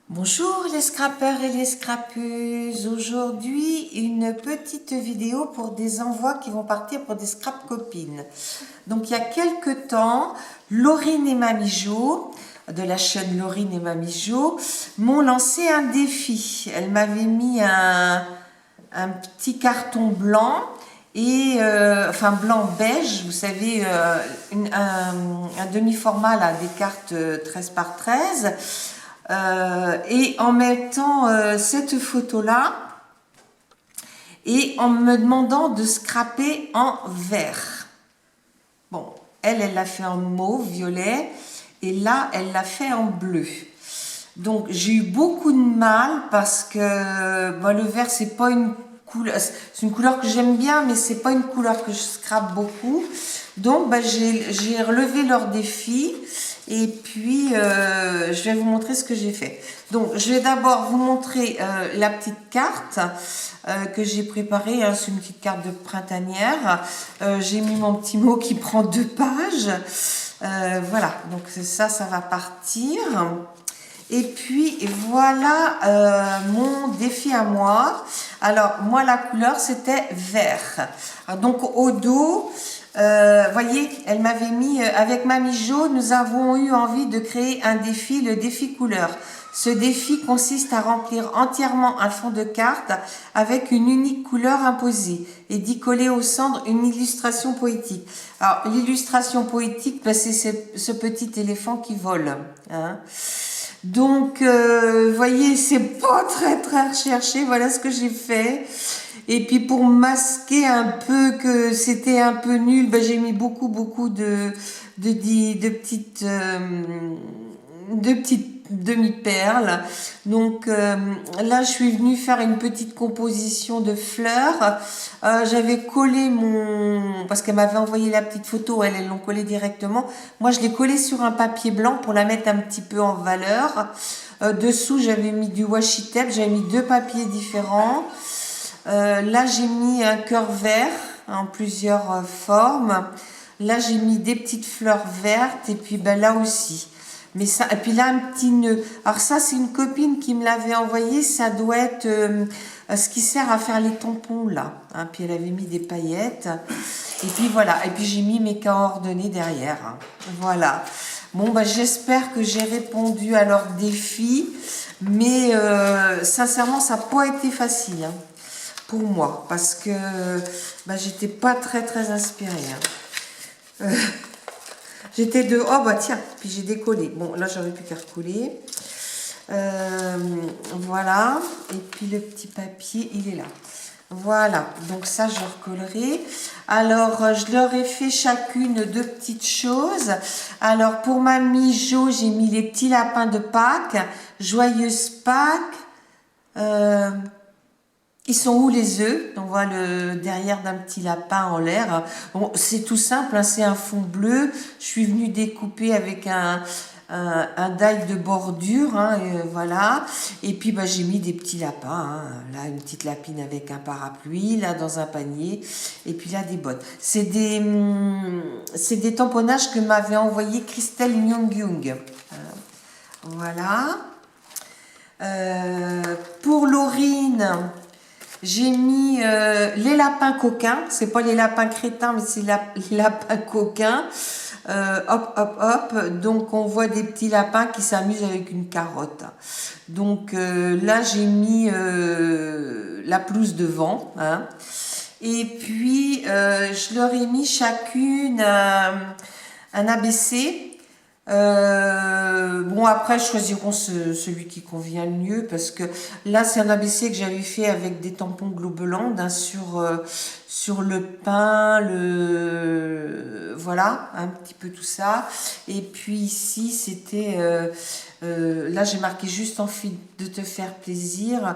Bonjour les scrappeurs et les scrappeuses. Aujourd'hui, une petite vidéo pour des envois qui vont partir pour des scrap copines. Donc il y a quelques temps, Laurine et Mamie Jo, de la chaîne Laurine et Mamie Jo, m'ont lancé un défi. Elle m'avait mis un petit carton blanc et enfin blanc beige, vous savez, un demi-format là, des cartes 13 par 13. Et en mettant cette photo-là et en me demandant de scraper en vert. Bon, elle l'a fait en mauve, violet, et là, elle l'a fait en bleu. Donc, j'ai eu beaucoup de mal parce que le vert, c'est pas une couleur, c'est une couleur que j'aime bien, mais c'est pas une couleur que je scrape beaucoup. Donc, j'ai relevé leur défi. Et puis, je vais vous montrer ce que j'ai fait. Donc, je vais d'abord vous montrer la petite carte que j'ai préparée. Hein, c'est une petite carte de printanière. J'ai mis mon petit mot qui prend 2 pages. Voilà, donc ça va partir. Et puis, voilà mon défi à moi. Alors, moi, la couleur, c'était vert. Alors, donc, au dos... voyez, elle m'avait mis, avec Mamie Jo, nous avons eu envie de créer un défi, le défi couleur. Ce défi consiste à remplir entièrement un fond de carte avec une unique couleur imposée et d'y coller au centre une illustration poétique. Alors, l'illustration poétique, c'est ce petit éléphant qui vole. Hein. Donc, voyez, c'est pas très recherché. Voilà ce que j'ai fait. Et puis pour masquer un peu que c'était un peu nul, j'ai mis beaucoup de petites demi-perles. Donc là, je suis venue faire une petite composition de fleurs. J'avais collé parce qu'elle m'avait envoyé la petite photo, elles l'ont collé directement. Moi, je l'ai collé sur un papier blanc pour la mettre un petit peu en valeur. Dessous, j'avais mis du washi tape, j'avais mis 2 papiers différents. Là, j'ai mis un cœur vert en plusieurs formes. Là, j'ai mis des petites fleurs vertes et puis là aussi. Mais ça, et puis là, un petit nœud. Alors ça, c'est une copine qui me l'avait envoyé. Ça doit être ce qui sert à faire les tampons là. Hein, puis elle avait mis des paillettes. Et puis voilà. Et puis j'ai mis mes coordonnées derrière. Hein. Voilà. Bon, j'espère que j'ai répondu à leur défi. Mais sincèrement, ça n'a pas été facile. Hein. Pour moi, parce que j'étais pas très inspirée. Hein. J'étais de... Oh tiens, puis j'ai décollé. Bon, là j'aurais pu faire coller. Voilà. Et puis le petit papier, il est là. Voilà, donc ça je recollerai. Alors je leur ai fait chacune 2 petites choses. Alors pour Mamie Jo, j'ai mis les petits lapins de Pâques. Joyeuse Pâques. Ils sont où les œufs? On voit le derrière d'un petit lapin en l'air. Bon, c'est tout simple, hein, c'est un fond bleu. Je suis venue découper avec un die de bordure, hein, et voilà. Et puis j'ai mis des petits lapins. Hein. Là, une petite lapine avec un parapluie, là dans un panier, et puis là des bottes. C'est des tamponnages que m'avait envoyé Christelle Nyong-Yung. Voilà. Pour Laurine. J'ai mis les lapins coquins, c'est pas les lapins crétins, mais c'est les lapins coquins. Hop. Donc on voit des petits lapins qui s'amusent avec une carotte. Donc là j'ai mis la pelouse devant. Hein. Et puis je leur ai mis chacune un ABC. Bon après choisiront celui qui convient le mieux parce que là c'est un ABC que j'avais fait avec des tampons Globeland hein, sur le pain, voilà un petit peu tout ça et puis ici c'était là j'ai marqué juste envie de te faire plaisir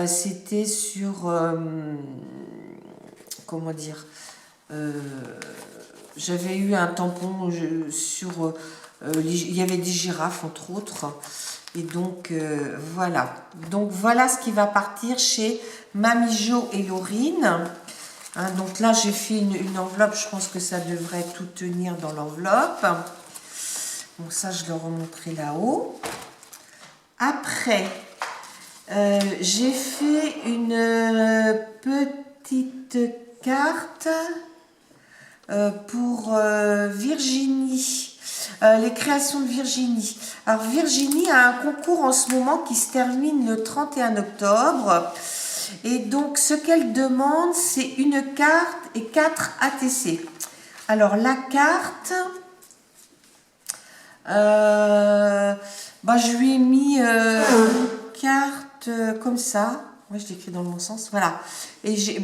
c'était sur comment dire j'avais eu un tampon sur il y avait des girafes entre autres et donc voilà ce qui va partir chez Mamie Jo et Laurine hein, donc là j'ai fait une enveloppe, je pense que ça devrait tout tenir dans l'enveloppe. Bon ça je le remontrerai là-haut Après, j'ai fait une petite carte pour Virginie, les créations de Virginie. Alors Virginie a un concours en ce moment qui se termine le 31 octobre. Et donc ce qu'elle demande, c'est une carte et 4 ATC. Alors la carte, je lui ai mis une carte comme ça. Moi, je l'écris dans le bon sens. Voilà. Et j'ai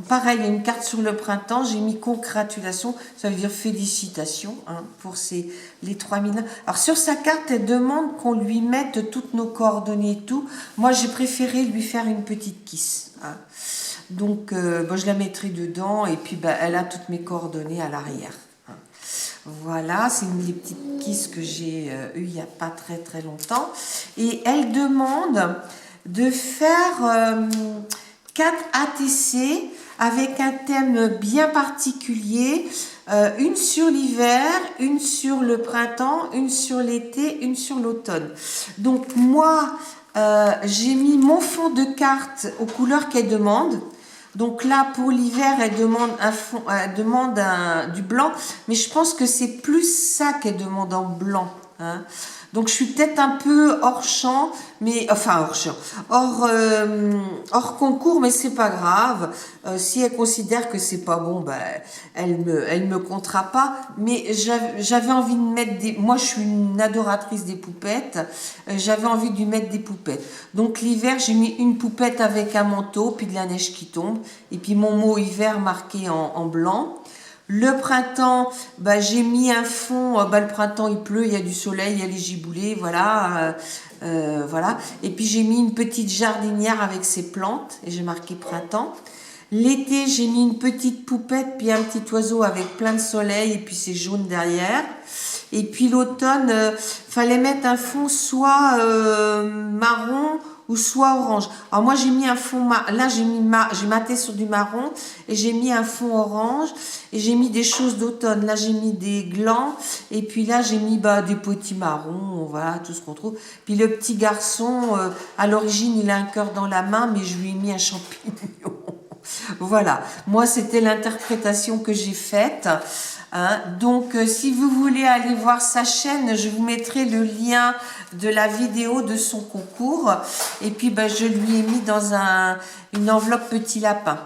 pareil, il y a une carte sur le printemps. J'ai mis congratulations. Ça veut dire félicitations pour les 3000. Alors, sur sa carte, elle demande qu'on lui mette toutes nos coordonnées et tout. Moi, j'ai préféré lui faire une petite kiss. Donc, je la mettrai dedans. Et puis, elle a toutes mes coordonnées à l'arrière. Voilà, c'est une des petites kisses que j'ai eues il n'y a pas très très longtemps. Et elle demande de faire 4 ATC avec un thème bien particulier, une sur l'hiver, une sur le printemps, une sur l'été, une sur l'automne. Donc moi, j'ai mis mon fond de carte aux couleurs qu'elle demande. Donc là, pour l'hiver, elle demande du blanc, mais je pense que c'est plus ça qu'elle demande en blanc. Donc je suis peut-être un peu hors champ, mais enfin hors concours, mais c'est pas grave. Si elle considère que c'est pas bon, elle me comptera pas. Mais j'avais envie de mettre des. Moi, je suis une adoratrice des poupettes. J'avais envie de lui mettre des poupettes. Donc l'hiver, j'ai mis une poupette avec un manteau, puis de la neige qui tombe, et puis mon mot hiver marqué en blanc. Le printemps, j'ai mis un fond, le printemps il pleut, il y a du soleil, il y a les giboulées, voilà. Voilà. Et puis j'ai mis une petite jardinière avec ses plantes, et j'ai marqué printemps. L'été, j'ai mis une petite poupette, puis un petit oiseau avec plein de soleil, et puis c'est jaune derrière. Et puis l'automne, fallait mettre un fond soit marron ou soit orange. Alors moi j'ai mis un fond, là j'ai maté sur du marron et j'ai mis un fond orange et j'ai mis des choses d'automne. Là j'ai mis des glands et puis là j'ai mis des petits marrons, voilà tout ce qu'on trouve. Puis le petit garçon, à l'origine il a un cœur dans la main mais je lui ai mis un champignon. Voilà, moi c'était l'interprétation que j'ai faite. Donc si vous voulez aller voir sa chaîne, je vous mettrai le lien de la vidéo de son concours. Et puis je lui ai mis dans une enveloppe petit lapin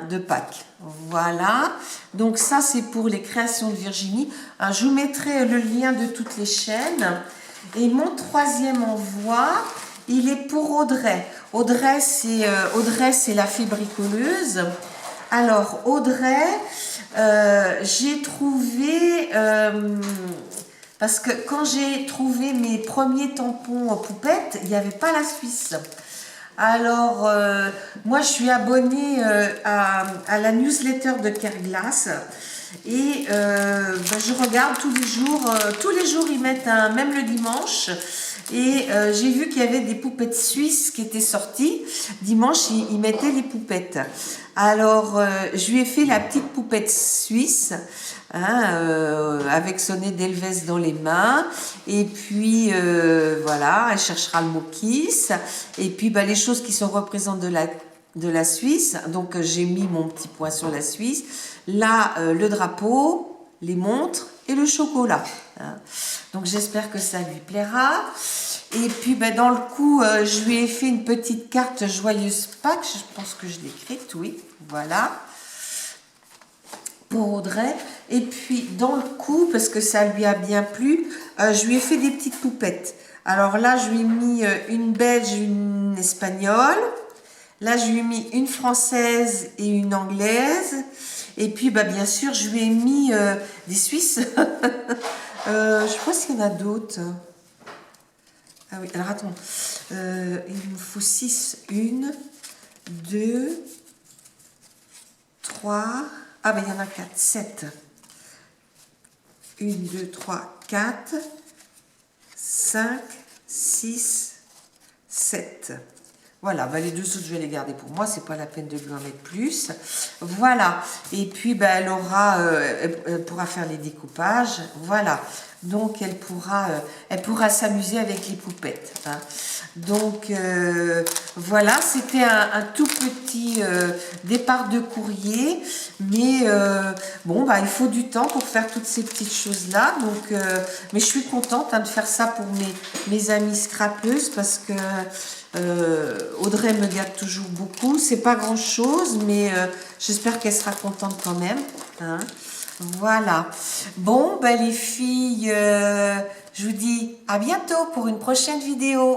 de Pâques. Voilà, donc ça c'est pour les créations de Virginie. Je vous mettrai le lien de toutes les chaînes. Et mon troisième envoi, il est pour Audrey. Audrey, c'est la fée bricoleuse. Alors, Audrey, j'ai trouvé... parce que quand j'ai trouvé mes premiers tampons poupettes, il n'y avait pas la Suisse. Alors, moi, je suis abonnée à la newsletter de Kerglas. Et je regarde tous les jours ils mettent même le dimanche. Et j'ai vu qu'il y avait des poupettes suisses qui étaient sorties. Dimanche, ils mettaient les poupettes. Alors, je lui ai fait la petite poupette suisse, avec son nez d'Elvès dans les mains. Et puis, voilà, elle cherchera le mot kiss. Et puis, les choses qui sont représentées de la Suisse. Donc, j'ai mis mon petit point sur la Suisse. Là, le drapeau, les montres et le chocolat. Donc, j'espère que ça lui plaira. Et puis, dans le coup, je lui ai fait une petite carte Joyeuse Pâques. Je pense que je l'ai écrite, oui. Voilà. Pour Audrey. Et puis, dans le coup, parce que ça lui a bien plu, je lui ai fait des petites poupettes. Alors là, je lui ai mis une belge, une espagnole. Là, je lui ai mis une française et une anglaise. Et puis, bien sûr, je lui ai mis des Suisses. Je ne sais pas s'il y en a d'autres. Ah oui, alors attends. Il me faut 6. 1, 2, 3. Ah il y en a 4. 7. 1, 2, 3, 4, 5, 6, 7. Voilà, les deux autres, je vais les garder pour moi. C'est pas la peine de lui en mettre plus. Voilà. Et puis, elle pourra faire les découpages. Voilà. donc elle pourra s'amuser avec les poupettes. Hein. Donc voilà, c'était un tout petit départ de courrier, mais bon, bah, il faut du temps pour faire toutes ces petites choses-là. Donc, mais je suis contente hein, de faire ça pour mes amies scrapeuses parce que Audrey me gâte toujours beaucoup. C'est pas grand-chose, mais j'espère qu'elle sera contente quand même. Hein. Voilà. Bon, ben les filles, je vous dis à bientôt pour une prochaine vidéo.